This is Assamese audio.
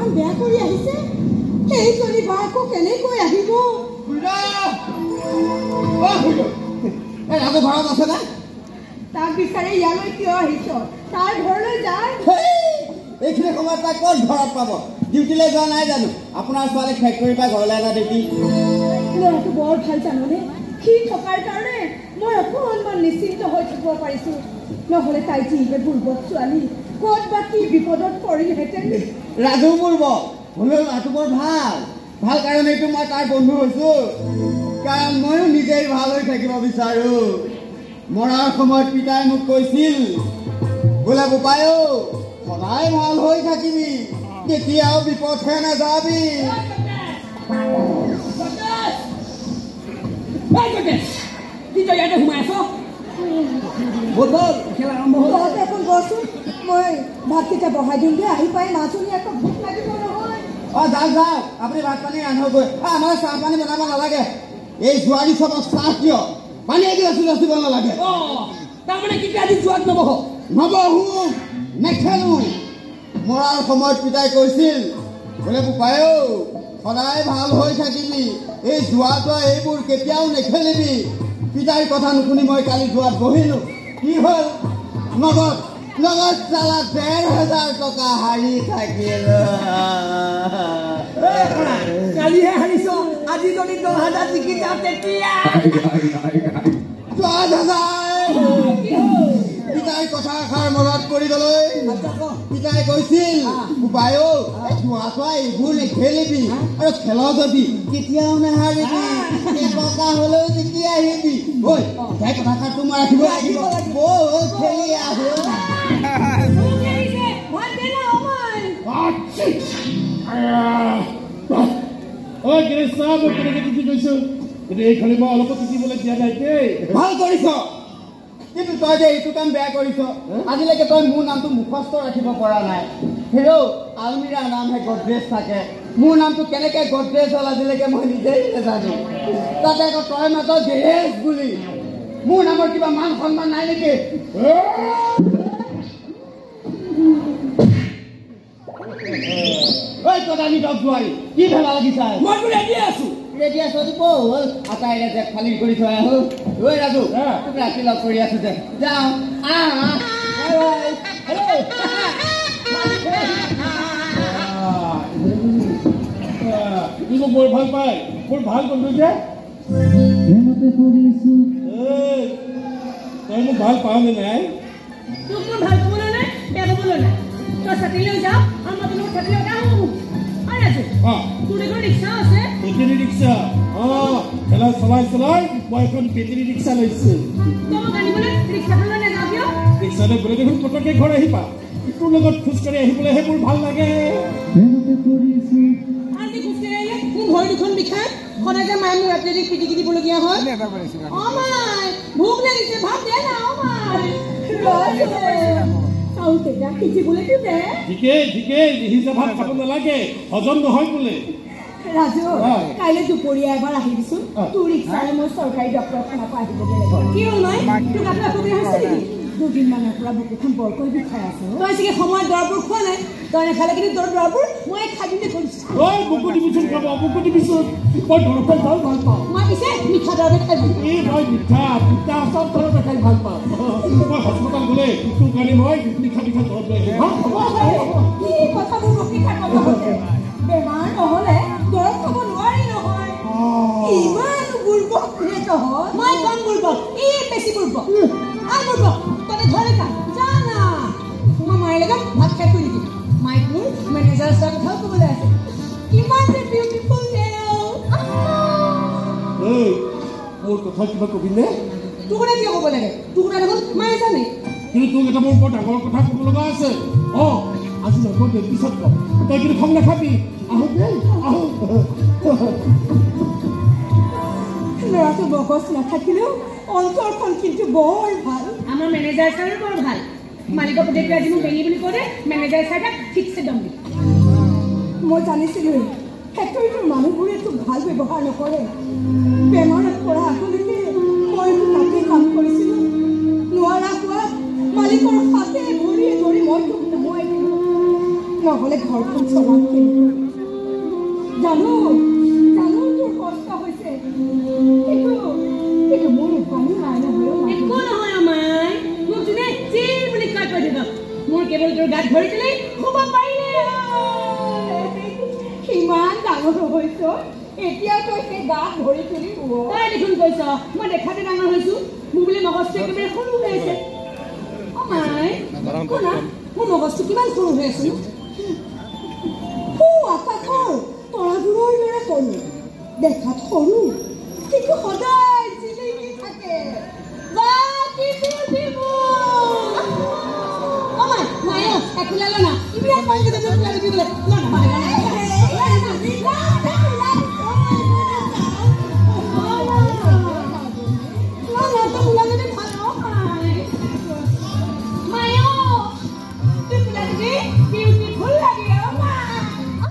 ইমান বেয়া কৰি আহিছে সেইজনী বা আকৌ কেনেকৈ আহিব ৰাজু ঘৰত আছে নে তাক বিচাৰি ইয়ালৈ কিয় আহিছ তাৰ ঘৰলৈ যায় এইখিনি সময়ত তাক ক'ত ঘৰত পাব ডিউটিলৈ যোৱা নাই জানো আপোনাৰ ছোৱালীক ফেক্টৰীৰ পৰা ঘৰলৈ অনা ডিউটি ল'ৰাটো বৰ ভাল জাননে সি থকাৰ কাৰণে মই অকণমান নিশ্চিন্ত হৈ থাকিব পাৰিছোঁ নহ'লে তাই যিহে বুৰ্বক ছোৱালী ক'ত বা কি বিপদত পৰিলহেঁতেন ৰাজু বুৰ্বক হ'লেও ল'ৰাটো বৰ ভাল কাৰণেইতো মই তাৰ বন্ধু হৈছোঁ কাৰণ ময়ো নিজেই ভাল হৈ থাকিব বিচাৰোঁ মৰাৰ সময়ত পিতাই মোক কৈছিল বোলে বোপায়ো সদায় ভাল হৈ থাকিবি কেতিয়াও বিপদহে নাযাবি মই ভাতকেইটা বহাই দিম দে আহি পাই মাজনী আকৌ ভোক লাগিব নহয় যাওক আপুনি ভাত পানী ৰান্ধগৈ আমাৰ চাহ পানী বনাব নালাগে এই জোৱাৰী চবক চাহ কিয় পানী এগিলাচ দিব নালাগে তাৰমানে কি আজি জোৱাত নবহো নেখেলো মৰাৰ সময়ত পিতাই কৈছিল বোলে বোপায়ো সদায় ভাল হৈ থাকিবি এই জোৱাটো এইবোৰ কেতিয়াও নেখেলিবি পিতাইৰ কথা নুশুনি মই কালি জোৱাত বহিলোঁ কি হ'ল নগদ চালা ১,৫০০ টকা হাৰি থাকিল কালিহে হাৰিছ আজি যদি ১০,০০০ জিকি যাওঁ তেতিয়া ১০,০০০ পিতাই কথা এষাৰ মনত কৰিবলৈ পিতাই কৈছিল বোপায়ো জোৱা এইবোৰ নেখেলিবি আৰু খেল যদি কেতিয়াও নাহাৰিবি এটকা হ'লেও জিকি আহিবি ঐ পিতাই কথাষাৰটো মই ৰাখিব লাগিব বহুত খেলি আহো ভাল কৰিছ কিন্তু তই যে এইটো কাম বেয়া কৰিছ আজিলৈকে তই মোৰ নামটো মুখস্থ ৰাখিব পৰা নাই হেৰৌ আলমিৰাৰ নামহে গডৰেজ থাকে মোৰ নামটো কেনেকৈ গডৰেজ হ'ল আজিলৈকে মই নিজেই নাজানো তাতে আকৌ তই মাত্ৰ গেৰেজ বুলি মোৰ নামৰ কিবা মান সন্মান নাই নেকি ঐ কদানি দক জোৱাৰী কি ভেলা লাগিছা মই ৰেডি আছো ৰেডি আছো হ'ল আটাইৰে জেক ফালি কৰি থৈ আহো ঐ ৰাজু তোক ৰাতি লগ কৰি আছো যে যাওঁ বৰ ভাল পায় বৰ ভাল বন্ধু যে তই মোক ভাল পাওঁ নে নাই তোক মই ভাল পাবলৈ নাই বেয়া পাবলৈ নাই তই ছাতিলৈ যাওঁ আৰু মই তোৰ ছাতিলৈ যাওঁ তোৰ এখন ৰিক্সা আছে বেটেৰী ৰিক্সা খেলা চলাই মই এখন বেটেৰী ৰিক্সা লৈছোঁ তই মোক আনিবলৈ ৰিক্সাটোলৈ নাযাওঁ কিয় ৰিক্সাতে গ'লে দেখোন পটককে ঘৰ আহিবা তোৰ লগত খোজকাঢ়ি আহিবলৈহে মোৰ ভাল লাগে আজি খোজকাঢ়ি আহিলে মোৰ ভৰি দুখন বিষায় সদায় যে মায়ে মোৰ ৰাতিলৈ পিটিকি দিবলগীয়া হয় মাই ভোক লাগিছে ভাত দে না মাই ঠিকেই হিচাপ খাব নালাগে হজম নহয় বোলে ৰাজু কাইলৈ দুপৰীয়া এবাৰ আহিবিচোন তোৰ ৰিক্সাৰে মই চৰকাৰী ডক্তৰখানাৰ পৰা আহিবগৈ লাগিব কি হ'ল নাই তোৰ গাটো অসুবিধা হৈছে নেকি 2 দিনমানৰ পৰা বুকুখন বৰকৈ বিষাই আছে তই চাগে সময়ত দৰৱবোৰ খোৱা নাই তই নাখালে কিন্তু তোৰ দৰৱবোৰ মই খাই দিলে কৰিছোঁ বুকু দিবিচোন খাব বুকু দিবিচোন মই দৰৱখন ভাল পাওঁ মই পিছে মিঠা দৰৱে খাই দিম মই মিঠা চব দৰৱে খাই ভাল পাওঁ মই হস্পিটেল গ'লে তোৰ কাৰণে মই মিঠা দৰৱ লৈ আহিম কি কথাবোৰ ৰখি থাকব বেমাৰ নহ'লে দৰৱ খাব নোৱাৰি নহয় ইমান বুৰ্বক তহঁত মই কম বুৰ্বক বেছি বুৰ্বক তই ঘৰলৈ যা না মই মায়েৰ লগত ভাত খাই কৰি দিম মাইক মোৰ মেনেজাৰ সাথে কথা ক'বলৈ আছে কিমান যে বিউটিফুল মোৰ কথা কিবা কবি নে তোক না কি ক'ব লাগে তোক না দেখোন মায়ে জানে কিন্তু তোক এটা মোৰ বৰ ডাঙৰ কথা ক'ব লগা আছে আজি নকওঁ দে পিছত কম তই কিন্তু খং নাখাবি আহো দেই আহো ল'ৰাটো বকচ নাথাকিলেও অন্তৰখন কিন্তু বৰ ভাল আমাৰ মেনেজাৰ ছাৰো বৰ ভাল মালিকৰ পুতেকে আজি মোক বেঙি বুলি ক'লে মেনেজাৰ ছাৰক ঠিকছে দম দি মই জানিছিলোঁ ফেক্টৰীটোৰ মানুহবোৰে তোক ভাল ব্যৱহাৰ নকৰে বেমাৰত পৰা আগলৈকে মই তাতে কাম কৰিছিলোঁ নোৱাৰা হোৱা মালিকৰ হাতে ভৰিয়ে ধৰি মই তোক নমুৱাই দিলোঁ নহ'লে ঘৰখন চলাম কেনেকৈ জানো জানো তোৰ কষ্ট হৈছে কিন্তু মোৰ উপায় নাই নহয় একো নহয় আমাই মোক যোনে যি বুলি কৈ দিব মোৰ কেৱল তোৰ গাত ধৰি দিলে শুব পাৰিলে সিমান ডাঙৰ হৈছ এতিয়া তই সেই গাত ধৰি তুলি তই দেখোন কৈছ মই দেখাতে ডাঙৰ হৈছো মোৰ বোলে মগজটো একেবাৰে সৰু হৈ আছে আমাই শুনা মোৰ মগজটো কিমান সৰু হৈ আছে আকাশৰ তৰাবোৰৰ দৰে সৰু দেখাত সৰু কিন্তু সদায় জিলিকি থাকে একোলালো না ইবিলাক পাই গেলে